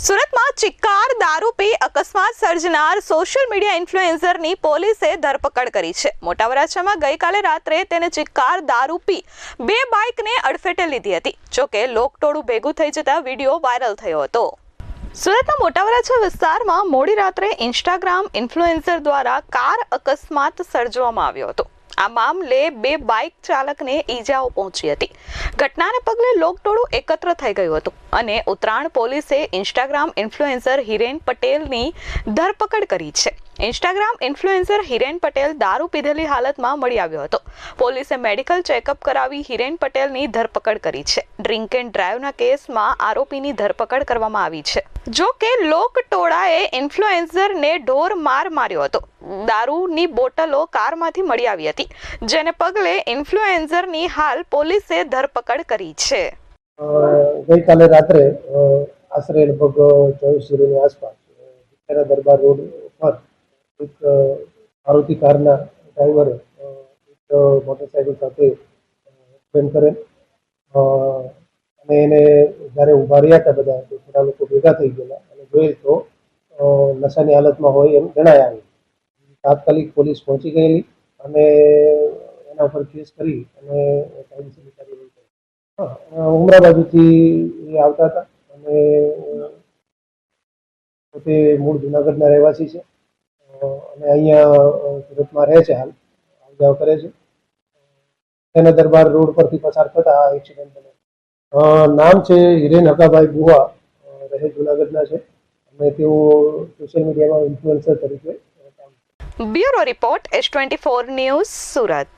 સુરતમાં ચિક્કાર દારૂ પી અકસ્માત સર્જનાર સોશિયલ મીડિયા ઇન્ફ્લુએન્સરની પોલીસે ધરપકડ કરી છે। મોટા વરાછામાં ગઈકાલે રાત્રે તેને ચિક્કાર દારૂ પી બે બાઇકને અડફેટે લીધી હતી। જોકે લોકટોળું ભેગું થઈ જતા વિડીયો વાયરલ થયો હતો। સુરતના મોટા વરાછા વિસ્તારમાં મોડી રાત્રે ઇન્સ્ટાગ્રામ ઇન્ફ્લુએન્સર દ્વારા કાર અકસ્માત સર્જવામાં આવ્યો હતો। આ મામલે બે બાઇક ચાલકને ઈજાઓ પહોંચી હતી। ઘટનાને પગલે લોકટોળું એકત્ર થઈ ગયું હતું અને ઉત્તરાયણ પોલીસે ઇન્સ્ટાગ્રામ ઇન્ફ્લુએન્સર હિરેન પટેલની ધરપકડ કરી છે। ઇન્સ્ટાગ્રામ ઇન્ફ્લુએન્સર હિરેન પટેલ દારૂ પીધેલી હાલતમાં મળી આવ્યો હતો। પોલીસે મેડિકલ ચેકઅપ કરાવી હિરેન પટેલની ધરપકડ કરી છે। ડ્રિંક એન્ડ ડ્રાઈવના કેસમાં આરોપીની ધરપકડ કરવામાં આવી છે। જો કે લોકટોળાએ ઇન્ફ્લુએન્સરને ઢોર માર માર્યો હતો। દારૂની બોટલો કારમાંથી મળી આવી હતી, જેને પગલે ઇન્ફ્લુએન્સરની હાલ પોલીસે ધરપકડ કરી છે। ગઈકાલે રાત્રે આશરે લગભગ 24:00 આસપાસ દરબાર રોડ પર એક મારુતિ કારના ડ્રાઈવરે એક મોટરસાઇકલ સાથે એક્સિડન્ટ કરેલ અને એને જ્યારે ઊભા રહ્યા હતા બધા થોડા લોકો ભેગા થઈ ગયેલા અને જોઈએ તો નશાની હાલતમાં હોય એમ જણાય આવી। તાત્કાલિક પોલીસ પહોંચી ગયેલી અને એના ઉપર કેસ કરી અને કાયદેસરની કાર્યવાહી કરી। ઉમરા બાજુથી આવતા હતા અને પોતે મૂળ જુનાગઢના રહેવાસી છે અને અહીંયા સુરતમાં રહે છે, હાલ જાવ કરે છે। તેના દરબાર રોડ પરથી પસાર થતા આ એક્સિડન્ટ બન્યો। નામ છે હિરેન હકાભાઈ બુવા, રહે જુનાગઢના છે અને તેઓ સોશિયલ મીડિયામાં ઇન્ફ્લુએન્સર તરીકે। Bureau report S24 news Surat.